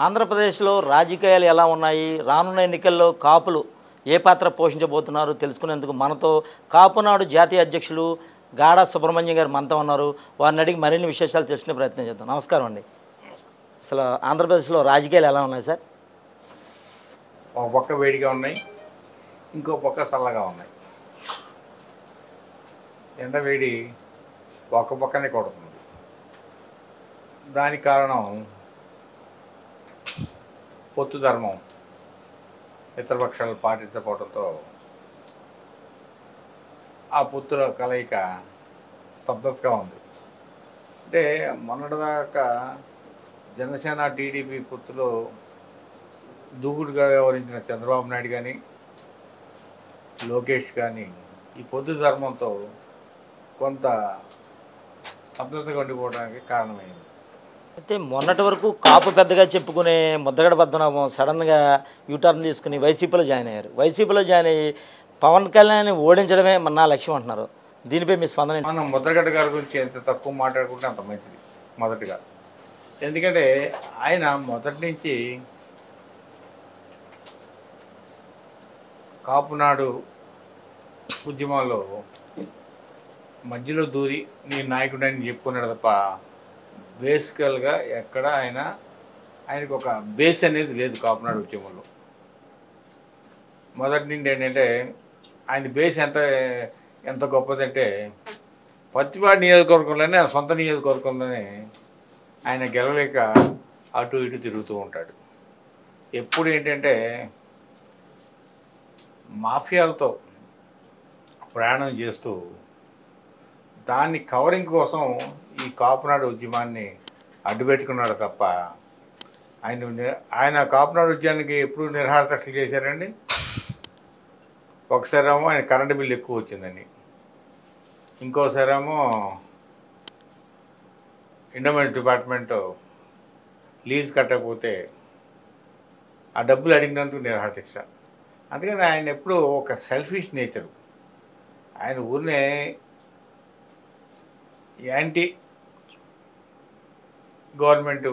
ఆంధ్రప్రదేశ్లో రాజకీయాలు ఎలా ఉన్నాయి? రానున్న ఎన్నికల్లో కాపులు ఏ పాత్ర పోషించబోతున్నారు తెలుసుకునేందుకు మనతో కాపునాడు జాతీయ అధ్యక్షులు గాడా సుబ్రహ్మణ్యం గారు మనతో ఉన్నారు. వారిని అడిగి మరిన్ని విశేషాలు తెలుసుకునే ప్రయత్నం చేద్దాం. నమస్కారం అండి. అసలు ఆంధ్రప్రదేశ్లో రాజకీయాలు ఎలా ఉన్నాయి సార్? ఒక పక్క వేడిగా ఉన్నాయి, ఇంకో పక్క చల్లగా ఉన్నాయి. ఎండ వేడి ఒక పక్కనే కొడుతుంది. దానికి కారణం పొత్తు ధర్మం మిత్రపక్షాలు పాటించకపోవడంతో ఆ పొత్తుల కలయిక స్తబ్దతగా ఉంది. అంటే మొన్నటిదాకా జనసేన టీడీపీ పొత్తులో దూకుడుగా వ్యవహరించిన చంద్రబాబు నాయుడు కానీ లోకేష్ కానీ ఈ పొత్తు ధర్మంతో కొంత స్తబ్దతగా ఉండిపోవడానికి కారణమైంది. అయితే మొన్నటి వరకు కాపు పెద్దగా చెప్పుకునే ముద్దగడ పద్మనాభం సడన్గా యూటర్న్ తీసుకుని వైసీపీలో జాయిన్ అయ్యారు. వైసీపీలో జాయిన్ అయ్యి పవన్ కళ్యాణ్ ఓడించడమే నా లక్ష్యం అంటున్నారు. దీనిపై మీ స్పందన ఏంటి? మనం ముద్రగడ్డ గారి గురించి ఎంత తక్కువ మాట్లాడుకుంటే అంత మంచిది. మొదటిగా ఎందుకంటే ఆయన మొదటి నుంచి కాపునాడు ఉద్యమంలో మధ్యలో దూరి నీ నాయకుడని చెప్పుకున్నాడు తప్ప బేసికల్గా ఎక్కడ ఆయనకు ఒక బేస్ అనేది లేదు. కాపునాడు ఉద్యమంలో మొదటి నుండి ఏంటంటే ఆయన బేస్ ఎంత గొప్పదంటే పత్తిపాడు నియోజకవర్గంలోనే ఆయన సొంత నియోజకవర్గంలోనే ఆయన గెలవలేక అటు ఇటు తిరుగుతూ ఉంటాడు. ఎప్పుడు ఏంటంటే మాఫియాలతో ప్రయాణం చేస్తూ దాన్ని కవరింగ్ కోసం ఈ కాపునాడు ఉద్యమాన్ని అడ్డుపెట్టుకున్నాడు తప్ప ఆయన కాపునాడు ఉద్యమానికి ఎప్పుడు నిర్హారతలు చేశారండి. ఒకసారేమో ఆయన కరెంటు బిల్లు ఎక్కువ వచ్చిందని, ఇంకోసారేమో ఎండోమెంట్ డిపార్ట్మెంట్ లీజ్ కట్టకపోతే ఆ డబ్బులు అడిగినందుకు నిర్హారదీక్ష. అందుకని ఆయన ఎప్పుడు ఒక సెల్ఫిష్ నేచరు. ఆయన ఊరినే యాంటీ గవర్నమెంట్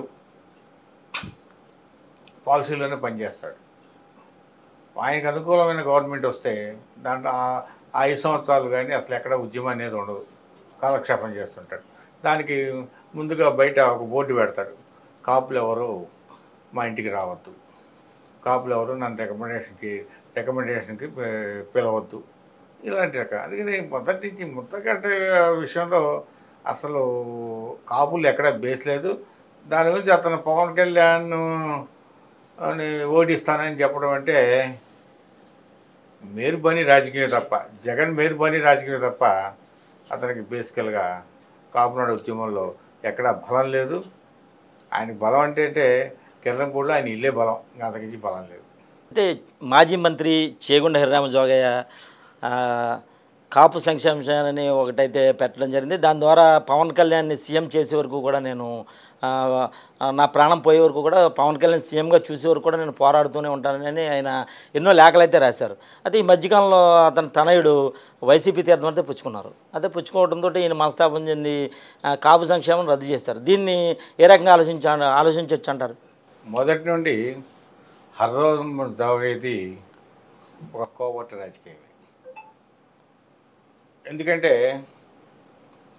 పాలసీలోనే పనిచేస్తాడు. ఆయనకు అనుకూలమైన గవర్నమెంట్ వస్తే దాంట్లో 5 సంవత్సరాలు కానీ అసలు ఎక్కడ ఉద్యమం అనేది ఉండదు, కాలక్షేపం చేస్తుంటాడు. దానికి ముందుగా బయట ఒక బోర్డు పెడతాడు, కాపులు ఎవరు మా ఇంటికి రావద్దు, కాపులు ఎవరు నన్ను రికమెండేషన్కి పిలవద్దు, ఇలాంటి రకాలు. అందుకని మొదటి నుంచి ముద్దగడ్డ విషయంలో అసలు కాపులు ఎక్కడ బేస్ లేదు. దాని గురించి అతను పవన్ కళ్యాణ్ అని ఓడిస్తానని చెప్పడం అంటే మేరుబని రాజకీయం తప్ప, జగన్ మేరుబని రాజకీయం తప్ప అతనికి బేసికల్గా కాపునాడు ఉద్యమంలో ఎక్కడ బలం లేదు. ఆయనకు బలం అంటే కిరణంపూడిలో ఆయన ఇల్లే బలం, అంతకించి బలం లేదు. అంటే మాజీ మంత్రి చేగుండ హరిరామ జోగయ్య కాపు సంక్షేమాన్ని ఒకటైతే పెట్టడం జరిగింది. దాని ద్వారా పవన్ కళ్యాణ్ని సీఎం చేసే వరకు కూడా నేను నా ప్రాణం పోయే వరకు కూడా పవన్ కళ్యాణ్ సీఎంగా చూసే వరకు కూడా నేను పోరాడుతూనే ఉంటానని ఆయన ఎన్నో లేఖలు అయితే రాశారు. అయితే ఈ మధ్యకాలంలో అతని తనయుడు వైసీపీ తీర్థం అయితే పుచ్చుకున్నారు. అదే పుచ్చుకోవడంతో ఈయన మనస్తాపం చెంది కాపు సంక్షేమం రద్దు చేస్తారు. దీన్ని ఏ రకంగా ఆలోచించవచ్చు అంటారు? మొదటి నుండి హర్రోజు జోగయ్యది ఒక కోవట్టు రాజకీయం. ఎందుకంటే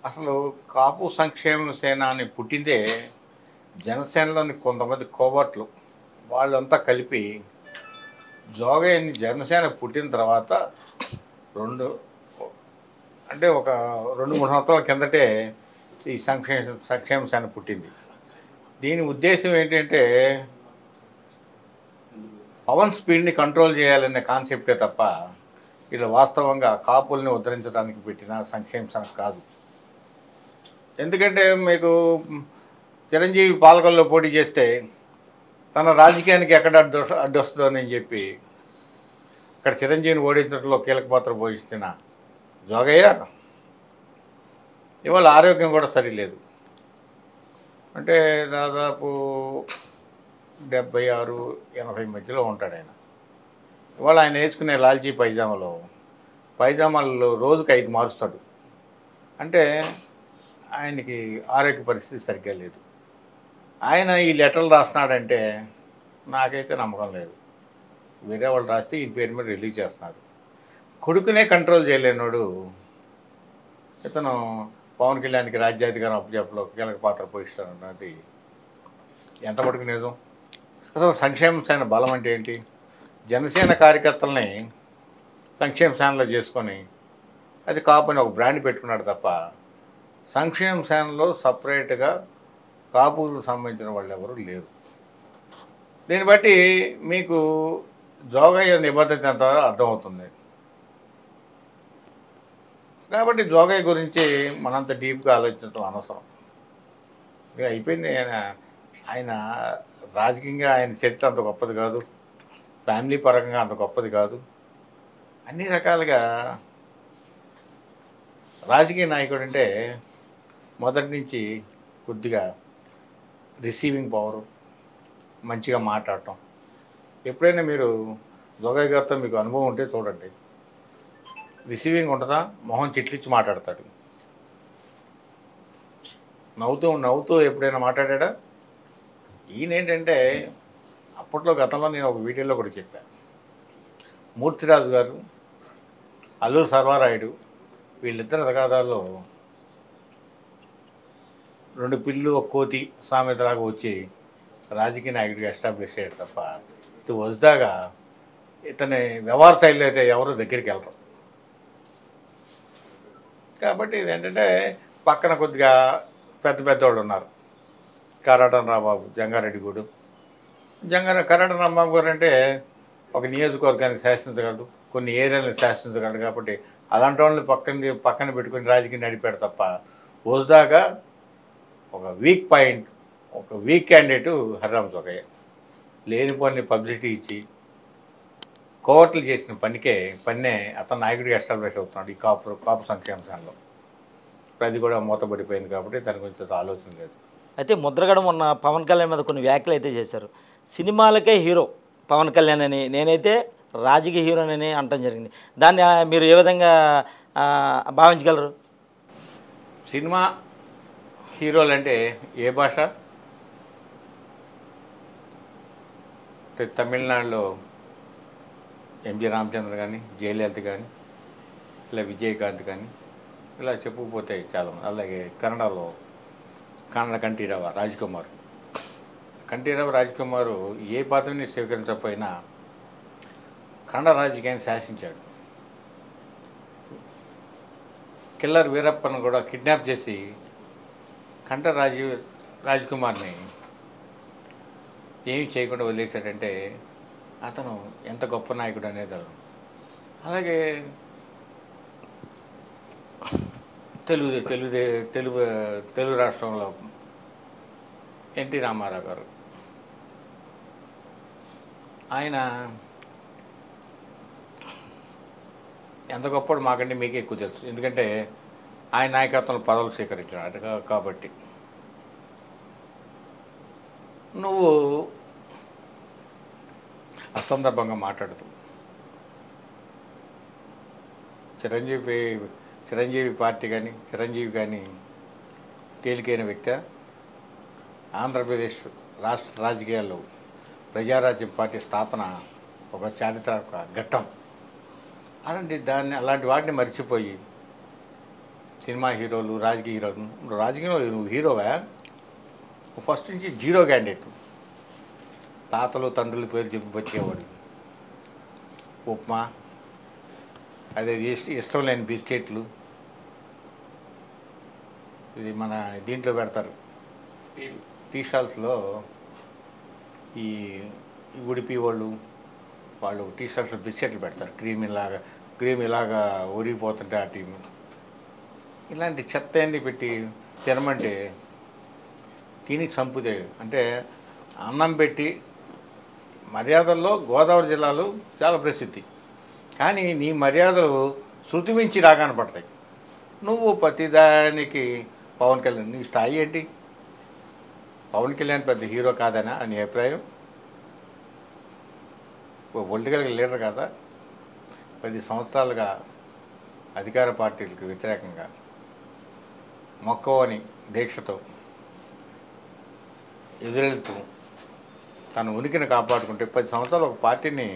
అసలు కాపు సంక్షేమ సేన అని పుట్టిందే జనసేనలోని కొంతమంది కోవట్లు వాళ్ళంతా కలిపి జోగయ్యని జనసేన పుట్టిన తర్వాత ఒక 2-3 సంవత్సరాల కిందటే ఈ సంక్షేమ సేన పుట్టింది. దీని ఉద్దేశం ఏంటంటే పవన్ స్పీడ్ని కంట్రోల్ చేయాలనే కాన్సెప్టే తప్ప ఇలా వాస్తవంగా కాపుల్ని ఉద్ధరించడానికి పెట్టిన సంక్షేమ సేన కాదు. ఎందుకంటే మీకు చిరంజీవి పాలకొల్లో పోటీ చేస్తే తన రాజకీయానికి ఎక్కడ అడ్డొస్తుందని చెప్పి ఇక్కడ చిరంజీవిని ఓడించడంలో కీలక పాత్ర పోషించిన జోగయ్య ఇవాళ ఆరోగ్యం కూడా సరిలేదు. అంటే దాదాపు 76-80 మధ్యలో ఉంటాడు ఆయన. ఇవాళ ఆయన వేసుకునే లాల్చీ పైజామాల్లో రోజుకి 5 మారుస్తాడు. అంటే ఆయనకి ఆరోగ్య పరిస్థితి సరిగ్గా లేదు. ఆయన ఈ లెటర్లు రాస్తున్నాడంటే నాకైతే నమ్మకం లేదు. వేరే వాళ్ళు రాస్తే ఈ పేరు మీద రిలీజ్ చేస్తున్నారు. కొడుకునే కంట్రోల్ చేయలేనోడు ఇతను పవన్ కళ్యాణ్కి రాజ్యాధికారం అప్పచెప్పలో కీలక పాత్ర పోషిస్తానన్నది ఎంత మటుకు నిజం? అసలు సంక్షేమ సేన బలం అంటే ఏంటి? జనసేన కార్యకర్తల్ని సంక్షేమ సేనలో చేసుకొని అది కాపుని ఒక బ్రాండ్ పెట్టుకున్నాడు తప్ప సంక్షేమ సేనలో సపరేట్గా కాపులకు సంబంధించిన వాళ్ళు ఎవరు లేరు. దీన్ని బట్టి మీకు జోగయ్య నిబద్ధత ఎంత అర్థమవుతుంది. కాబట్టి జోగయ్య గురించి మనంత డీప్గా ఆలోచించడం అనవసరం. ఇక అయిపోయింది. ఆయన రాజకీయంగా ఆయన చరిత్ర అంత గొప్పది కాదు, ఫ్యామిలీ పరంగా అంత గొప్పది కాదు. అన్ని రకాలుగా రాజకీయ నాయకుడు అంటే మొదటి నుంచి కొద్దిగా రిసీవింగ్ పవరు, మంచిగా మాట్లాడటం. ఎప్పుడైనా మీరు జోగయ్య గారితో మీకు అనుభవం ఉంటే చూడండి, రిసీవింగ్ ఉంటుందా? మొహం చిట్లిచ్చి మాట్లాడతాడు. నవ్వుతూ నవ్వుతూ ఎప్పుడైనా మాట్లాడా? ఈయన ఏంటంటే అప్పట్లో గతంలో నేను ఒక వీడియోలో కూడా చెప్పాను, మూర్తిరాజు గారు, అల్లూరు సర్వారాయుడు వీళ్ళిద్దరి తగాదాల్లో 2 పిల్లు ఒక కోతి సామెతలాగా వచ్చి రాజకీయ నాయకుడిగా ఎస్టాబ్లిష్ అయ్యారు తప్ప ఇది వస్తాగా ఇతని వ్యవహార శైలిలో అయితే ఎవరు దగ్గరికి వెళ్ళరు. కాబట్టి ఇదేంటంటే పక్కన కొద్దిగా పెద్ద పెద్దవాళ్ళు ఉన్నారు. కరాటం రాంబాబు, జంగారెడ్డిగూడు. కరాటం రాంబాబు గారు అంటే ఒక నియోజకవర్గాన్ని శాసించగలడు, కొన్ని ఏరియాలను శాసించగలడు. కాబట్టి అలాంటి వాళ్ళని పక్కన పెట్టుకుని రాజకీయం నడిపాడు తప్ప వస్తాగా ఒక వీక్ పాయింట్, ఒక వీక్ క్యాండిడేటు హరిరామ జోగయ్య. లేనిపోని పబ్లిసిటీ ఇచ్చి కోవట్లు చేసిన పన్నే అతను నాయకుడిగా ఎస్టాబ్లిష్ అవుతున్నాడు ఈ కాపు సంక్షేమ సేనలో. అది కూడా మూతపడిపోయింది కాబట్టి దాని గురించి ఆలోచన లేదు. అయితే ముద్రగడ మొన్న పవన్ కళ్యాణ్ మీద కొన్ని వ్యాఖ్యలు అయితే చేశారు. సినిమాలకే హీరో పవన్ కళ్యాణ్ అని, నేనైతే రాజకీయ హీరోనని అనటం జరిగింది. దాన్ని మీరు ఏ విధంగా భావించగలరు? సినిమా హీరోలు అంటే ఏ భాష? తమిళనాడులో ఎంజి రామచంద్ర కానీ, జయలలిత కానీ, ఇలా విజయకాంత్ కానీ, ఇలా చెప్పుకుపోతే చాలామంది. అలాగే కన్నడలో కన్నడ కంఠీరవ రాజ్కుమార్ ఏ పాత్రని స్వీకరించకపోయినా కన్నడ రాజకీయాన్ని శాసించాడు. కిల్లర్ వీరప్పను కూడా కిడ్నాప్ చేసి కన్నడ రాజ్కుమార్ని ఏమి చేయకుండా వదిలేశాడంటే అతను ఎంత గొప్ప నాయకుడు అనేది. అలాగే తెలుగు రాష్ట్రంలో ఎన్టీ రామారావు గారు, ఆయన ఎంత గొప్పడు మాకంటే మీకే ఎక్కువ తెలుసు. ఎందుకంటే ఆయన నాయకత్వంలో పదవులు స్వీకరించాడు కాబట్టి. నువ్వు అసందర్భంగా మాట్లాడుతూ చిరంజీవి పార్టీ కానీ, చిరంజీవి కానీ తేలికైన వ్యక్తి. ఆంధ్రప్రదేశ్ రాష్ట్ర రాజకీయాల్లో ప్రజారాజ్యం పార్టీ స్థాపన ఒక చారిత్రక ఘట్టం. అలాంటి వాటిని మర్చిపోయి సినిమా హీరోలు, రాజకీయ హీరోలు. రాజకీయంలో నువ్వు హీరోవా? ఫస్ట్ నుంచి జీరో క్యాండిడేట్. తాతలు తండ్రుల పేరు చెప్పి బతికేవాడు. ఉప్మా, అదే ఇష్టం లేని బిస్కెట్లు, ఇది మన దీంట్లో పెడతారు టీ స్టాల్స్లో. ఈ ఉడిపి వాళ్ళు టీ స్టాల్స్లో బిస్కెట్లు పెడతారు, క్రీమ్ ఇలాగా ఊరిగిపోతుంటే ఆ టీం. ఇలాంటి చెత్త అన్ని పెట్టి తినమంటే తిని చంపుతే. అంటే అన్నం పెట్టి మర్యాదల్లో గోదావరి జిల్లాలు చాలా ప్రసిద్ధి. కానీ నీ మర్యాదలు శృతి మించి రాగానే పడతాయి. నువ్వు ప్రతిదానికి పవన్ కళ్యాణ్, నీ స్థాయి ఏంటి? పవన్ కళ్యాణ్ పెద్ద హీరో కాదనా నీ అభిప్రాయం? పొలిటికల్ లీడర్ కాదా? 10 సంవత్సరాలుగా అధికార పార్టీలకు వ్యతిరేకంగా మొక్కవని దీక్షతో ఎదురెళ్తూ తన ఉనికిని కాపాడుకుంటే 10 సంవత్సరాలు ఒక పార్టీని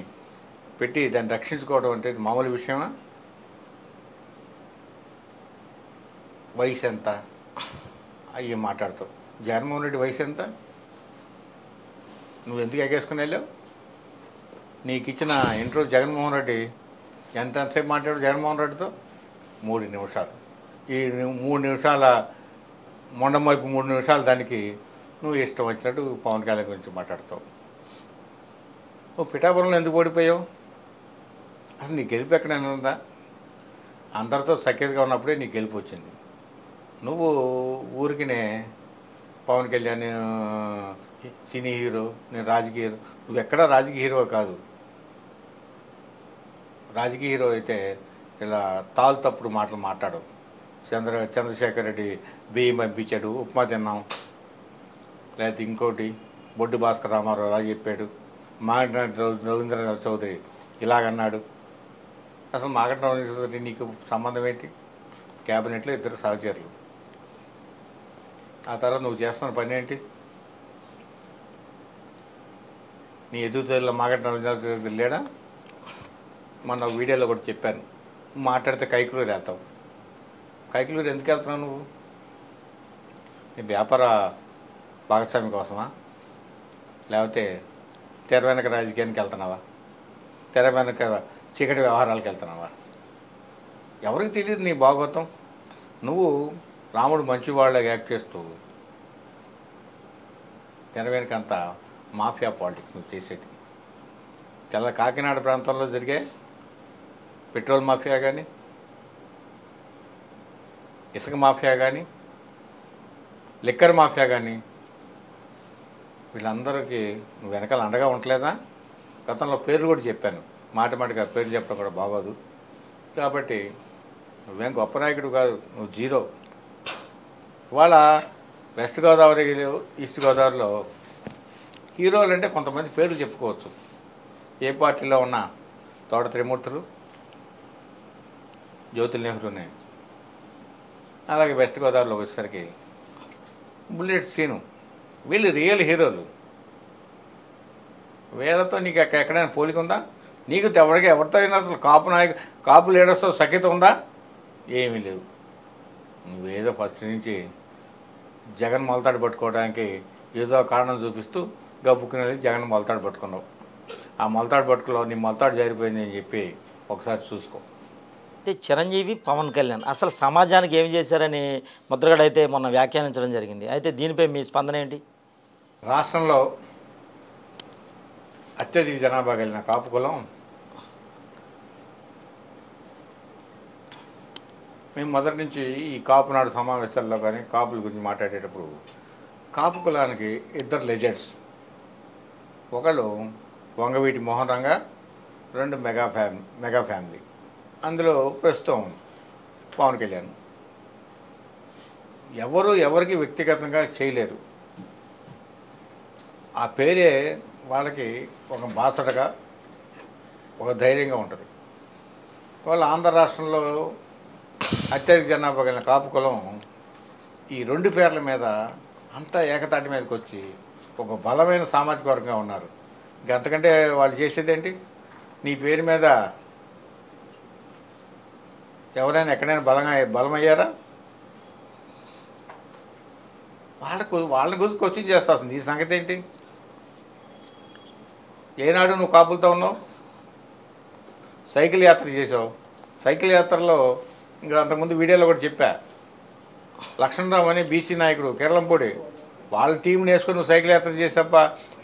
పెట్టి దాన్ని రక్షించుకోవడం అంటే ఇది మామూలు విషయమా? వయసు ఎంత అయ్యి మాట్లాడతావు. జగన్మోహన్ రెడ్డి వయసు ఎంత? నువ్వు ఎందుకు ఎగేసుకుని వెళ్ళావు? నీకు ఇచ్చిన ఇంట్రో జగన్మోహన్ రెడ్డి ఎంతసేపు మాట్లాడు జగన్మోహన్ రెడ్డితో? 3 నిమిషాలు. ఈ 3 నిమిషాల మొండం వైపు 3 నిమిషాలు దానికి నువ్వు ఇష్టం వచ్చినట్టు పవన్ కళ్యాణ్ గురించి మాట్లాడతావు. నువ్వు పిఠాపురంలో ఎందుకు ఓడిపోయావు? అసలు నీ గెలుపు ఎక్కడైనా ఉందా? అందరితో సఖ్యతగా ఉన్నప్పుడే నీకు గెలుపు వచ్చింది. నువ్వు ఊరికినే పవన్ కళ్యాణ్ సినీ హీరో, నేను రాజకీయ హీరో. నువ్వు ఎక్కడా రాజకీయ హీరో కాదు. రాజకీయ హీరో అయితే ఇలా తప్పుడు మాటలు మాట్లాడవు. చంద్రశేఖర్ రెడ్డి బియ్యం పంపించాడు, ఉప్మా తిన్నాం, లేకపోతే ఇంకోటి బొడ్డు భాస్కర్ రామారావు అలా చెప్పాడు, మాగంటి రవీంద్రనాథ్ చౌదరి ఇలాగన్నాడు. అసలు మాగంటి రవీంద్ర చౌదరి నీకు సంబంధం ఏంటి? క్యాబినెట్లో 2 సహచరులు. ఆ తర్వాత నువ్వు చేస్తున్న పని ఏంటి? నీ ఎదుగుదల మాగంటి రవీంద్రనాథ్ చౌదరి లేడా? మొన్న వీడియోలో కూడా చెప్పాను, మాట్లాడితే కైకులూరు వెళ్తావు. కైకులూరు ఎందుకు వెళ్తున్నావు నువ్వు? నీ వ్యాపార భాగస్వామి కోసమా? లేకపోతే తెర వెనక రాజకీయానికి వెళ్తున్నావా? తెర వెనక చీకటి వ్యవహారాలకు వెళ్తున్నావా? ఎవరికి తెలియదు నీ భాగవతం. నువ్వు రాముడు మంచివాళ్ళగా యాక్ట్ చేస్తూ తెర వెనకంతా మాఫియా పాలిటిక్స్ నువ్వు చేసేది. కాకినాడ ప్రాంతంలో జరిగే పెట్రోల్ మాఫియా కానీ, ఇసుక మాఫియా కానీ, లిక్కర్ మాఫియా కానీ, వీళ్ళందరికీ నువ్వు వెనకాల అండగా ఉండలేదా? గతంలో పేర్లు కూడా చెప్పాను, మాటిగా పేర్లు చెప్పడం కూడా బాగోదు. కాబట్టి నువ్వేం గొప్ప నాయకుడు కాదు, నువ్వు జీరో. ఇవాళ వెస్ట్ గోదావరి, ఈస్ట్ గోదావరిలో హీరోలు అంటే కొంతమంది పేర్లు చెప్పుకోవచ్చు. ఏ పార్టీలో ఉన్నా తోట త్రిమూర్తులు, జ్యోతుల్ నెహ్రూనే. అలాగే వెస్ట్ గోదావరిలో వచ్చేసరికి బుల్లెట్ సీను. వీళ్ళు రియల్ హీరోలు. వీళ్ళతో నీకు ఎక్కడైనా పోలిక ఉందా? నీకు ఎవరితో అయినా అసలు కాపు లీడర్స్తో సఖ్యత ఉందా? ఏమీ లేవు. నువ్వేదో ఫస్ట్ నుంచి జగన్ మొలతాడు పట్టుకోవడానికి ఏదో కారణం చూపిస్తూ గబ్బుకునేది జగన్ మొలతాడు పట్టుకున్నావు. ఆ మొలతాడు పట్టుకులో నీ మొలతాడు జారిపోయింది అని చెప్పి ఒకసారి చూసుకో. అయితే చిరంజీవి, పవన్ కళ్యాణ్ అసలు సమాజానికి ఏమి చేశారని ముద్రగడ అయితే మొన్న వ్యాఖ్యానించడం జరిగింది. అయితే దీనిపై మీ స్పందన ఏంటి? రాష్ట్రంలో అత్యధిక జనాభా కలిగిన కాపు కులం మేము మొదటి నుంచి ఈ కాపు నాడు సమావేశాల్లో కానీ కాపుల గురించి మాట్లాడేటప్పుడు కాపు కులానికి 2 లెజెండ్స్. ఒకళ్ళు వంగవీటి మోహన్ రంగా, 2 మెగా ఫ్యామిలీ. అందులో ప్రస్తుతం పవన్ కళ్యాణ్. ఎవరికి వ్యక్తిగతంగా చేయలేరు. ఆ పేరే వాళ్ళకి ఒక బాసటగా, ఒక ధైర్యంగా ఉంటుంది. వాళ్ళు ఆంధ్ర రాష్ట్రంలో అత్యధిక జనాభా కలిగిన కాపు కులం ఈ 2 పేర్ల మీద అంతా ఏకతాటి మీదకి వచ్చి ఒక బలమైన సామాజిక వర్గంగా ఉన్నారు. ఇంకంతకంటే వాళ్ళు చేసేదేంటి? నీ పేరు మీద ఎవరైనా ఎక్కడైనా బలమయ్యారా? వాళ్ళని గురించి క్వశ్చన్ చేస్తావు. నీ సంగతి ఏంటి? ఏనాడు నువ్వు కాపులతో ఉన్నావు? సైకిల్ యాత్ర చేసావు. సైకిల్ యాత్రలో ఇంకా అంతకుముందు వీడియోలో కూడా చెప్పా, లక్ష్మణరావు అని బీసీ నాయకుడు కేరళంపూడి వాళ్ళ టీంని వేసుకొని నువ్వు సైకిల్ యాత్ర చేసేప్ప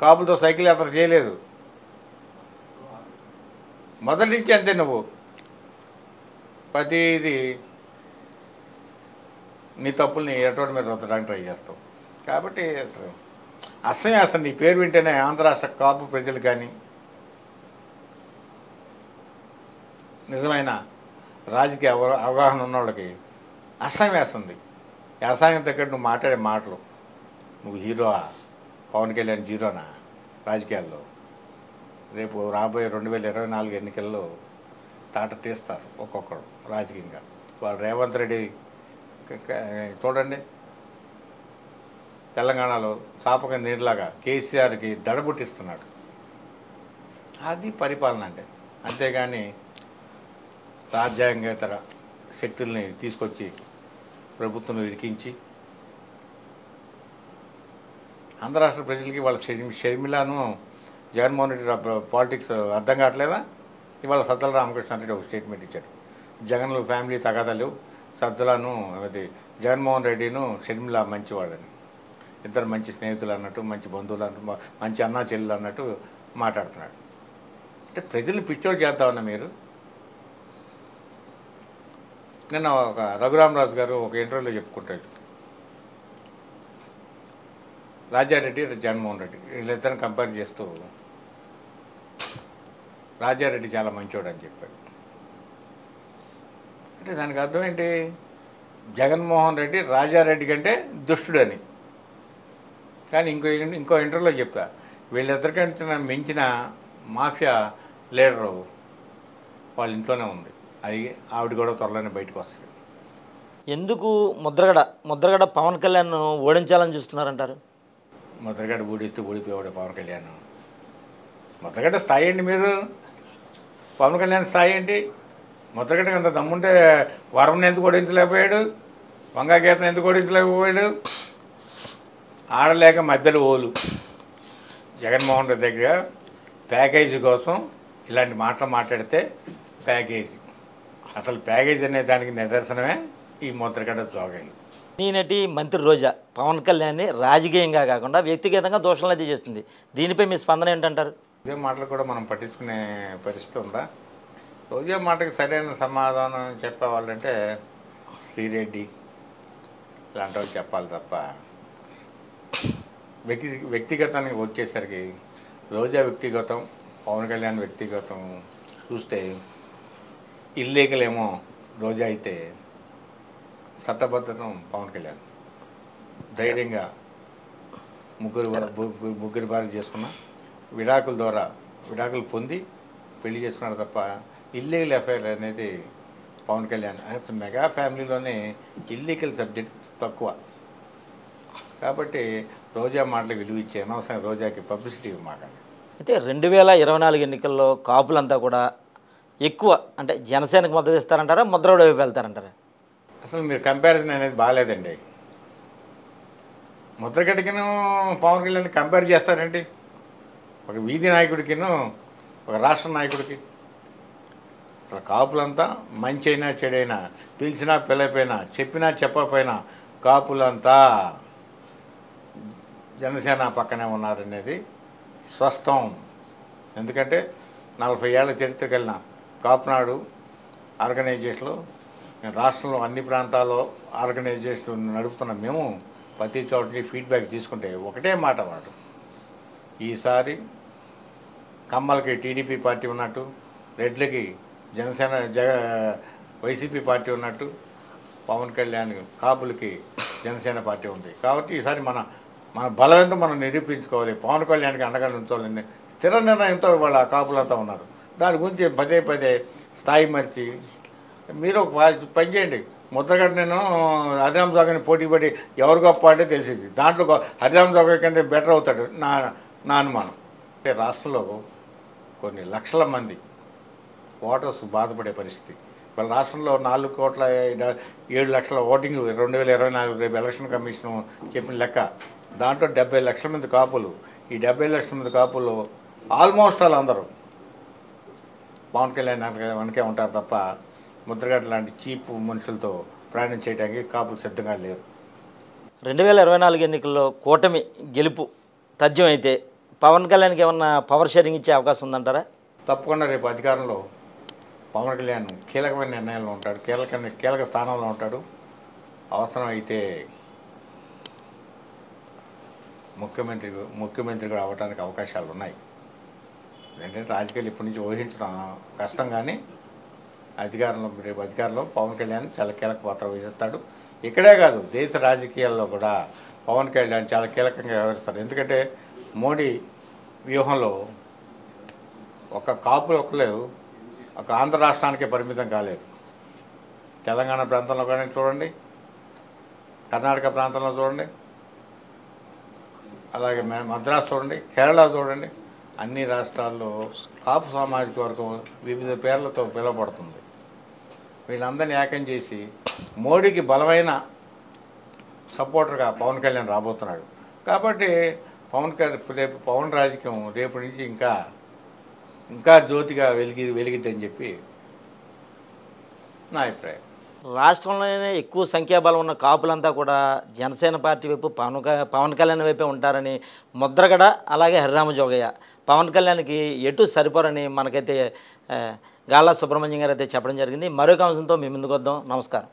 కాపులతో సైకిల్ యాత్ర చేయలేదు. మొదటి నుంచి అంతే. నువ్వు ప్రతిదీ నీ తప్పుల్ని ఎటువంటి మీద రుద్దడానికి ట్రై చేస్తావు. కాబట్టి అసలు నీ పేరు వింటేనే ఆంధ్ర రాష్ట్ర కాపు ప్రజలు కానీ నిజమైన రాజకీయ అవగాహన ఉన్నవాళ్ళకి అసహ్యం వేస్తుంది. అసహ్యం తగ్గట్టు నువ్వు మాట్లాడే మాటలు. నువ్వు హీరోవా? పవన్ కళ్యాణ్ జీరోనా రాజకీయాల్లో? రేపు రాబోయే 2024 ఎన్నికల్లో తాట తీస్తారు ఒక్కొక్కరు రాజకీయంగా. వాళ్ళు రేవంత్ రెడ్డి చూడండి, తెలంగాణలో చాపక నీరులాగా కేసీఆర్కి దడబుట్టిస్తున్నాడు. అది పరిపాలన అంటే. అంతేగాని రాజ్యాంగేతర శక్తుల్ని తీసుకొచ్చి ప్రభుత్వం ఇరికించి ఆంధ్ర రాష్ట్ర ప్రజలకి వాళ్ళ షర్మిలాను జగన్మోహన్ రెడ్డి పాలిటిక్స్ అర్థం కావట్లేదా? ఇవాళ సజ్జల రామకృష్ణారెడ్డి ఒక స్టేట్మెంట్ ఇచ్చాడు. జగన్లు ఫ్యామిలీ తగాదాలు, సజ్జలను అది జగన్మోహన్ రెడ్డిను షర్మిల మంచివాడని, ఇద్దరు మంచి స్నేహితులు అన్నట్టు, మంచి బంధువులు అన్నట్టు, మంచి అన్నా చెల్లెలు అన్నట్టు మాట్లాడుతున్నాడు. అంటే ప్రజల్ని పిచ్చోడు చేద్దామన్నా మీరు. నిన్న ఒక రఘురామరాజు గారు ఒక ఇంటర్వ్యూలో చెప్పుకుంటాడు, రాజారెడ్డి జగన్మోహన్ రెడ్డి వీళ్ళిద్దరిని కంపేర్ చేస్తూ రాజారెడ్డి చాలా మంచివాడు అని చెప్పాడు. అంటే దానికి అర్థం ఏంటి? జగన్మోహన్ రెడ్డి రాజారెడ్డి కంటే దుష్టుడని. కానీ ఇంకో ఇంటర్వ్యూలో చెప్తా, వీళ్ళిద్దరికంటే మించిన మాఫియా లీడరు వాళ్ళ ఇంట్లోనే ఉంది. అది ఆవిడ కూడా త్వరలోనే బయటకు వస్తుంది. ఎందుకు ముద్రగడ పవన్ కళ్యాణ్ ఓడించాలని చూస్తున్నారంటారు? ముద్రగడ ఊడిస్తూ ఊడిపోయాడు పవన్ కళ్యాణ్. ముద్రగడ స్థాయి ఏంటి మీరు? పవన్ కళ్యాణ్ స్థాయి ఏంటి? ముద్రగడకి అంత దమ్ముంటే వరంని ఎందుకు ఓడించలేకపోయాడు? వంగాగీతను ఎందుకు ఓడించలేకపోయాడు? ఆడలేక మధ్యలో ఓలు. జగన్మోహన్ రెడ్డి దగ్గర ప్యాకేజీ కోసం ఇలాంటి మాటలు మాట్లాడితే ప్యాకేజీ, అసలు ప్యాకేజీ అనే దానికి నిదర్శనమే ఈ ముద్రగడ జోగాలు. నటి మంత్రి రోజా పవన్ కళ్యాణ్ని రాజకీయంగా కాకుండా వ్యక్తిగతంగా దోషాలు అయితే చేస్తుంది. దీనిపై మీ స్పందన ఏంటంటారు? ఇదే మాటలు కూడా మనం పట్టించుకునే పరిస్థితి ఉందా? రోజా మాటకి సరైన సమాధానం చెప్పేవాళ్ళంటే శ్రీరెడ్డి ఇలాంటి వాళ్ళు చెప్పాలి తప్ప, వ్యక్తిగతానికి వచ్చేసరికి రోజా వ్యక్తిగతం, పవన్ కళ్యాణ్ వ్యక్తిగతం చూస్తే ఇల్లీగల్ ఏమో రోజా అయితే చట్టబద్ధతం పవన్ కళ్యాణ్. ధైర్యంగా ముగ్గురు భార్య చేసుకున్న, విడాకుల ద్వారా విడాకులు పొంది పెళ్లి చేసుకున్నాడు తప్ప ఇల్లీగల్ అఫైర్ అనేది పవన్ కళ్యాణ్. అసలు మెగా ఫ్యామిలీలోనే ఇల్లీగల్ సబ్జెక్ట్ తక్కువ. కాబట్టి రోజా మాటలు విలువ ఇచ్చే అనవసరం రోజాకి పబ్లిసిటీ ఇవ్వమాకండి. అయితే 2024 ఎన్నికల్లో కాపులంతా కూడా ఎక్కువ అంటే జనసేనకు మద్దతు ఇస్తారంటారా, ముద్రగడ వైపు వెళ్తారంటారా? అసలు మీరు కంపారిజన్ అనేది బాగాలేదండి. ముద్రగడకిను పవన్ కళ్యాణ్ కంపేర్ చేస్తారండి? ఒక వీధి నాయకుడికిను ఒక రాష్ట్ర నాయకుడికి. అసలు కాపులంతా మంచి అయినా చెడైనా, పిలిచినా పిల్లపోయినా, చెప్పినా చెప్పకపోయినా కాపులంతా జనసేన పక్కనే ఉన్నారనేది స్పష్టం. ఎందుకంటే 40 ఏళ్ల చరిత్ర కలిగిన కాపునాడు ఆర్గనైజేషన్లో, రాష్ట్రంలో అన్ని ప్రాంతాల్లో ఆర్గనైజేషన్ నడుపుతున్న మేము ప్రతి చోటకి ఫీడ్బ్యాక్ తీసుకుంటే ఒకటే మాట వాడు, ఈసారి కమ్మలకి టీడీపీ పార్టీ ఉన్నట్టు, రెడ్లకి జనసేన వైసీపీ పార్టీ ఉన్నట్టు, పవన్ కళ్యాణ్ కాపులకి జనసేన పార్టీ ఉంది. కాబట్టి ఈసారి మన బలం ఎంతో మనం నిరూపించుకోవాలి, పవన్ కళ్యాణ్కి అండగా ఉంచాలని స్థిర నిర్ణయంతో వాళ్ళ కాపులంతా ఉన్నారు. దాని గురించి పదే స్థాయి మర్చి మీరు ఒక పని చేయండి. ముద్రగడ నేను హరిరామ్ జోగాని పోటీ పడి ఎవరు గొప్ప అంటే తెలిసింది. దాంట్లో హరిరామ్ జోగా కింద బెటర్ అవుతాడు నా అనుమానం. అంటే రాష్ట్రంలో కొన్ని లక్షల మంది ఓటర్స్ బాధపడే పరిస్థితి. వాళ్ళ రాష్ట్రంలో 4,7,00,000 ఓటింగ్ 2024 రేపు ఎలక్షన్ కమిషన్ చెప్పిన లెక్క. దాంట్లో 70 లక్షల మంది కాపులు. ఈ 70 లక్షల మంది కాపులు ఆల్మోస్ట్ వాళ్ళందరూ పవన్ కళ్యాణ్ వెనకే ఉంటారు తప్ప ముద్రగడ లాంటి చీప్ మనుషులతో ప్రయాణం చేయడానికి కాపులు సిద్ధంగా లేరు. 2024 ఎన్నికల్లో కూటమి గెలుపు తథ్యం అయితే పవన్ కళ్యాణ్కి ఏమన్నా పవర్ షేరింగ్ ఇచ్చే అవకాశం ఉందంటారా? తప్పకుండా రేపు అధికారంలో పవన్ కళ్యాణ్ కీలకమైన నిర్ణయాల్లో ఉంటాడు, కీలక స్థానంలో ఉంటాడు. అవసరం అయితే ముఖ్యమంత్రి కూడా అవ్వడానికి అవకాశాలు ఉన్నాయి. ఏంటంటే రాజకీయాలు ఇప్పటి నుంచి ఊహించడం కష్టం, కానీ రేపు అధికారంలో పవన్ కళ్యాణ్ చాలా కీలక పాత్ర వహిస్తాడు. ఇక్కడే కాదు, దేశ రాజకీయాల్లో కూడా పవన్ కళ్యాణ్ చాలా కీలకంగా వ్యవహరిస్తారు. ఎందుకంటే మోడీ వ్యూహంలో ఒక కాపులు ఒక ఆంధ్ర రాష్ట్రానికే పరిమితం కాలేదు. తెలంగాణ ప్రాంతంలో కానీ చూడండి, కర్ణాటక ప్రాంతంలో చూడండి, అలాగే మద్రాసు చూడండి, కేరళ చూడండి, అన్ని రాష్ట్రాల్లో కాపు సామాజిక వర్గం వివిధ పేర్లతో పిలువబడుతుంది. వీళ్ళందరినీ ఏకం చేసి మోడీకి బలమైన సపోర్టర్గా పవన్ కళ్యాణ్ రాబోతున్నాడు. కాబట్టి రేపు పవన్ రాజకీయం రేపు నుంచి ఇంకా జ్యోతిగా వెలిగిద్దని చెప్పి నా అభిప్రాయం. రాష్ట్రంలోనే ఎక్కువ సంఖ్యాబలం ఉన్న కాపులంతా కూడా జనసేన పార్టీ వైపు పవన్ కళ్యాణ్ వైపే ఉంటారని ముద్రగడ అలాగే హరిరామ జోగయ్య పవన్ కళ్యాణ్కి ఎటు సరిపోరని మనకైతే గాళ్ళ సుబ్రహ్మణ్యం గారు అయితే చెప్పడం జరిగింది. మరొక అంశంతో మీ ముందుకు వద్దాం. నమస్కారం.